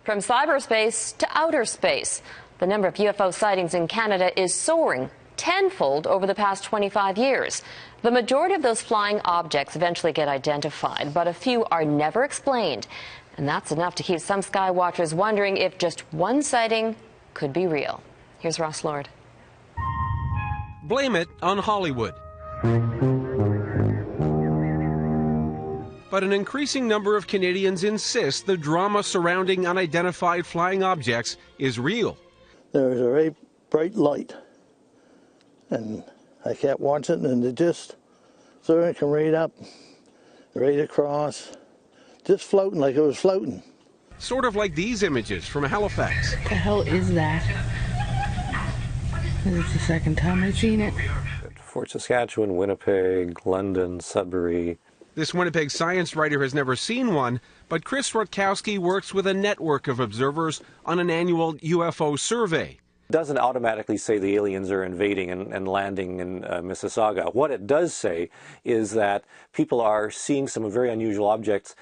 From cyberspace to outer space, the number of UFO sightings in Canada is soaring tenfold over the past 25 years. The majority of those flying objects eventually get identified, but a few are never explained. And that's enough to keep some sky watchers wondering if just one sighting could be real. Here's Ross Lord. Blame it on Hollywood. But an increasing number of Canadians insist the drama surrounding unidentified flying objects is real. There was a very bright light, and I kept watching, and it just sort of came right up, right across, just floating like it was floating. Sort of like these images from Halifax. What the hell is that? This is the second time I've seen it. Fort Saskatchewan, Winnipeg, London, Sudbury. This Winnipeg science writer has never seen one, but Chris Rutkowski works with a network of observers on an annual UFO survey. It doesn't automatically say the aliens are invading and landing in Mississauga. What it does say is that people are seeing some very unusual objects,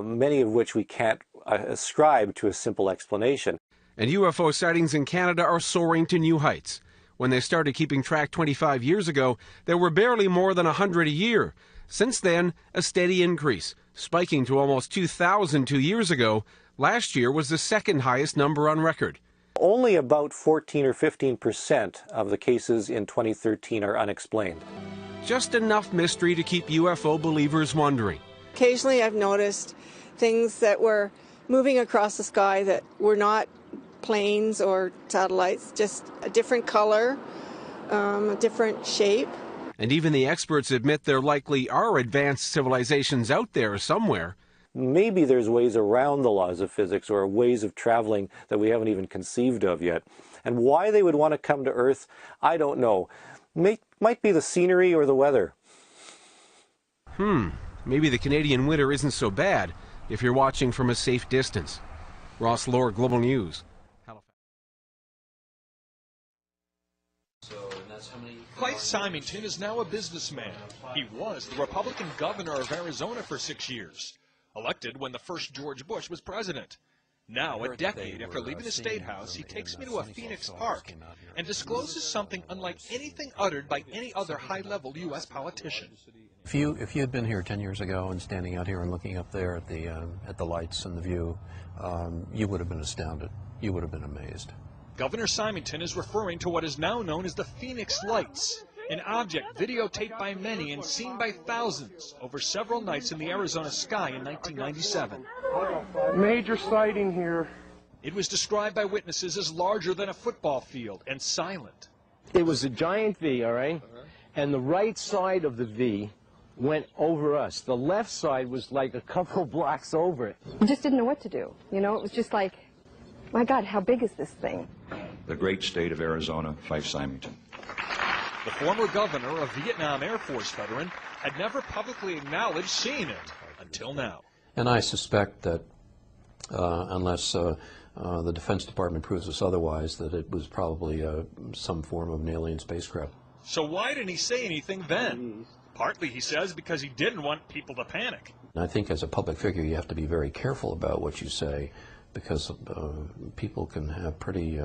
many of which we can't ascribe to a simple explanation. And UFO sightings in Canada are soaring to new heights. When they started keeping track 25 years ago, there were barely more than 100 a year. Since then, a steady increase, spiking to almost 2,000 2 years ago. Last year was the second highest number on record. Only about 14 or 15% of the cases in 2013 are unexplained. Just enough mystery to keep UFO believers wondering. Occasionally I've noticed things that were moving across the sky that were not planes or satellites, just a different color, a different shape. And even the experts admit there likely are advanced civilizations out there somewhere. Maybe there's ways around the laws of physics or ways of traveling that we haven't even conceived of yet. And why they would want to come to Earth, I don't know. Might be the scenery or the weather. Maybe the Canadian winter isn't so bad if you're watching from a safe distance. Ross Lord, Global News. Clive Symington is now a businessman. He was the Republican governor of Arizona for 6 years, elected when the first George Bush was president. Now, a decade after leaving the State House, he takes me to a Phoenix park and discloses something unlike anything uttered by any other high-level U.S. politician. If you had been here 10 years ago and standing out here and looking up there at the lights and the view, you would have been astounded. You would have been amazed. Governor Symington is referring to what is now known as the Phoenix Lights, an object videotaped by many and seen by thousands over several nights in the Arizona sky in 1997. Major sighting here. It was described by witnesses as larger than a football field and silent. It was a giant V, all right? And the right side of the V went over us. The left side was like a couple blocks over it. I just didn't know what to do. You know, it was just like, my God, how big is this thing? The great state of Arizona, Clive Symington. The former governor, a Vietnam Air Force veteran, had never publicly acknowledged seeing it until now. And I suspect that unless the Defense Department proves us otherwise, that it was probably some form of an alien spacecraft. So why didn't he say anything then? Partly, he says, because he didn't want people to panic. I think as a public figure, you have to be very careful about what you say, because people can have pretty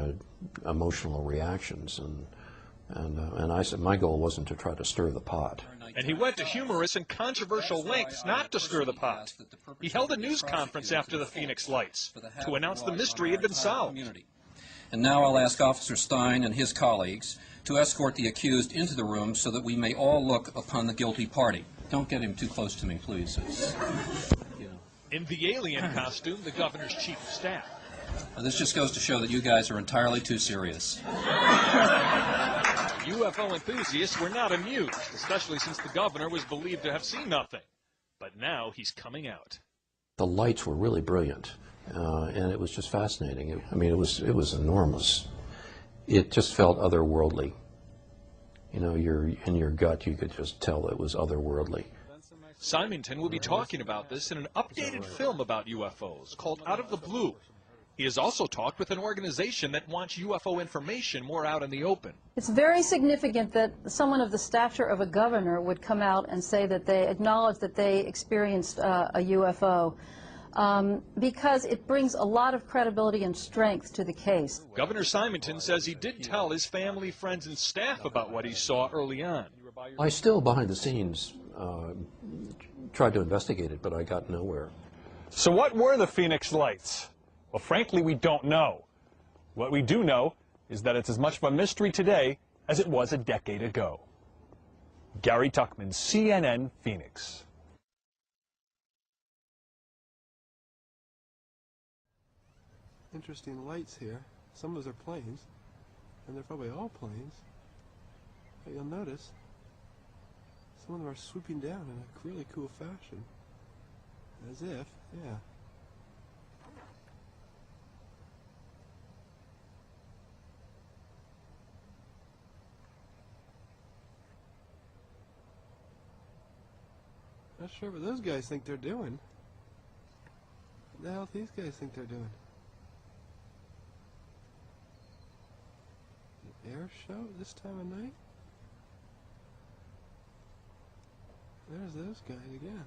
emotional reactions, and I said my goal wasn't to try to stir the pot. And he went to humorous and controversial lengths not to stir the pot. He held a news conference after the Phoenix Lights to announce the mystery had been solved. And now I'll ask Officer Stein and his colleagues to escort the accused into the room so that we may all look upon the guilty party. Don't get him too close to me, please. In the alien costume, the governor's chief of staff. This just goes to show that you guys are entirely too serious. UFO enthusiasts were not amused, especially since the governor was believed to have seen nothing. But now he's coming out. The lights were really brilliant, and it was just fascinating. I mean, it was enormous. It just felt otherworldly. You know, in your gut, you could just tell it was otherworldly. Symington will be talking about this in an updated film about UFOs called Out of the Blue. He has also talked with an organization that wants UFO information more out in the open. It's very significant that someone of the stature of a governor would come out and say that they acknowledge that they experienced a UFO. because it brings a lot of credibility and strength to the case. Governor Simonton says he did tell his family, friends, and staff about what he saw early on. I still, behind the scenes, tried to investigate it, but I got nowhere. So what were the Phoenix Lights? Well, frankly, we don't know. What we do know is that it's as much of a mystery today as it was a decade ago. Gary Tuckman, CNN, Phoenix. Interesting lights here. Some of those are planes, and they're probably all planes. But you'll notice some of them are swooping down in a really cool fashion. As if, yeah. Not sure what those guys think they're doing. What the hell do these guys think they're doing? An air show at this time of night? There's those guys again.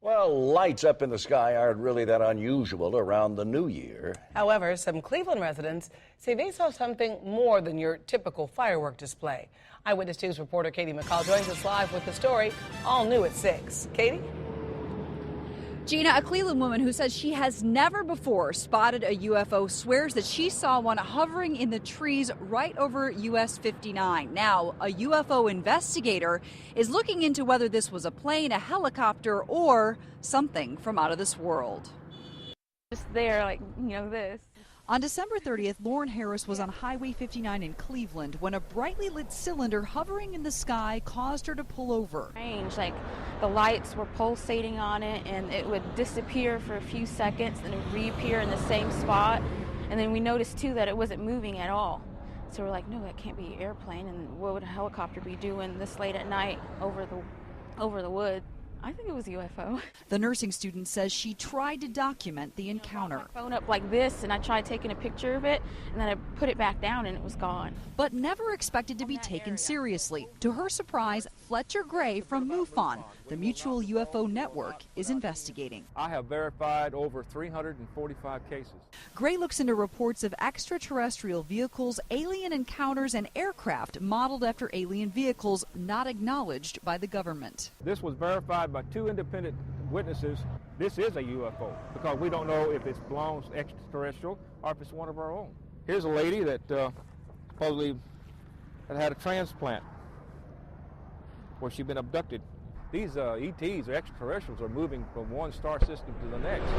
Well, lights up in the sky aren't really that unusual around the new year. However, some Cleveland residents say they saw something more than your typical firework display. Eyewitness News reporter Katie McCall joins us live with the story, all new at 6. Katie? Gina, a Cleveland woman who says she has never before spotted a UFO swears that she saw one hovering in the trees right over US 59. Now, a UFO investigator is looking into whether this was a plane, a helicopter, or something from out of this world. Just there, like, this. On December 30th, Lauren Harris was on Highway 59 in Cleveland when a brightly lit cylinder hovering in the sky caused her to pull over. Strange, like the lights were pulsating on it and it would disappear for a few seconds and it would reappear in the same spot. And then we noticed too that it wasn't moving at all. So we're like, no, that can't be an airplane, and what would a helicopter be doing this late at night over the wood? I think it was a UFO. The nursing student says she tried to document the encounter. I put my phone up like this and I tried taking a picture of it, and then I put it back down and it was gone. But never expected to be taken seriously. To her surprise, Fletcher Gray from MUFON, the Mutual UFO Network, is investigating. I have verified over 345 cases. Gray looks into reports of extraterrestrial vehicles, alien encounters, and aircraft modeled after alien vehicles not acknowledged by the government. This was verified by 2 independent witnesses. This is a UFO because we don't know if it belongs extraterrestrial or if it's one of our own. Here's a lady that supposedly had a transplant where she'd been abducted. These ETs or extraterrestrials are moving from one star system to the next.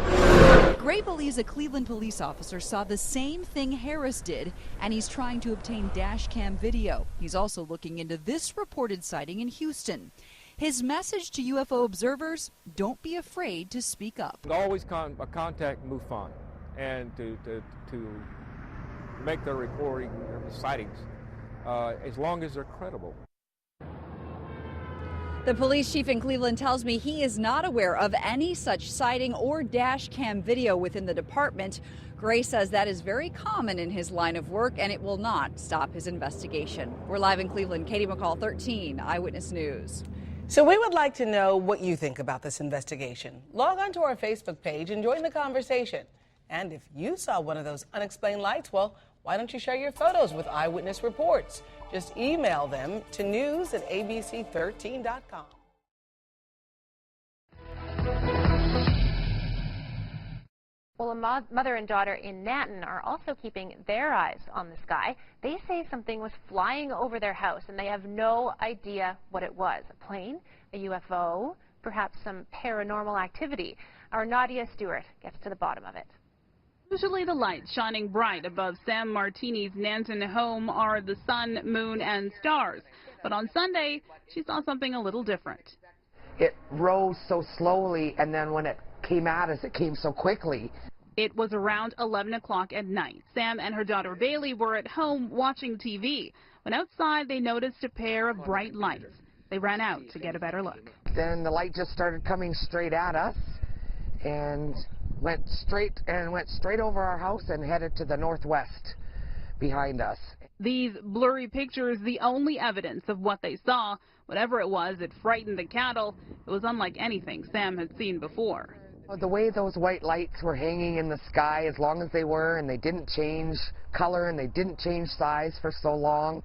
Gray believes a Cleveland police officer saw the same thing Harris did, and he's trying to obtain dash cam video. He's also looking into this reported sighting in Houston. His message to UFO observers: don't be afraid to speak up. Always contact MUFON and to make their reporting sightings as long as they're credible. The police chief in Cleveland tells me he is not aware of any such sighting or dash cam video within the department. Gray says that is very common in his line of work, and it will not stop his investigation. We're live in Cleveland. Katie McCall, 13 Eyewitness News. So we would like to know what you think about this investigation. Log on to our Facebook page and join the conversation. And if you saw one of those unexplained lights, well, why don't you share your photos with Eyewitness Reports? Just email them to news@abc13.com. Well, a mother and daughter in Nanton are also keeping their eyes on the sky. They say something was flying over their house, and they have no idea what it was. A plane, a UFO, perhaps some paranormal activity. Our Nadia Stewart gets to the bottom of it. Usually the lights shining bright above Sam Martini's Nanton home are the sun, moon, and stars. But on Sunday, she saw something a little different. It rose so slowly, and then when it came at us, it came so quickly. It was around 11 o'clock at night. Sam and her daughter Bailey were at home watching TV. When outside, they noticed a pair of bright lights. They ran out to get a better look. Then the light just started coming straight at us and went straight over our house and headed to the northwest behind us. These blurry pictures, the only evidence of what they saw. Whatever it was, it frightened the cattle. It was unlike anything Sam had seen before. The way those white lights were hanging in the sky as long as they were, and they didn't change color and they didn't change size for so long,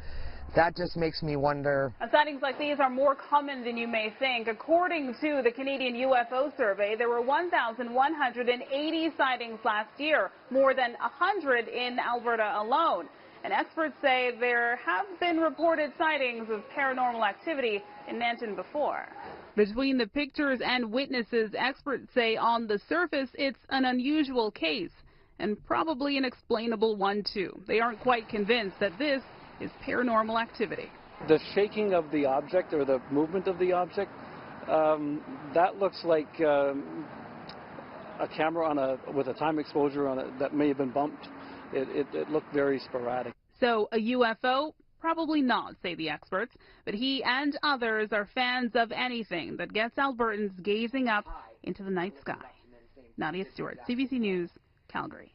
that just makes me wonder. Sightings like these are more common than you may think. According to the Canadian UFO survey, there were 1,180 sightings last year, more than 100 in Alberta alone. And experts say there have been reported sightings of paranormal activity in Nanton before. Between the pictures and witnesses, experts say on the surface it's an unusual case, and probably an explainable one too. They aren't quite convinced that this is paranormal activity. The shaking of the object or the movement of the object, that looks like a camera with a time exposure on it that may have been bumped. It looked very sporadic. So a UFO? Probably not, say the experts, but he and others are fans of anything that gets Albertans gazing up into the night sky. Nadia Stewart, CBC News, Calgary.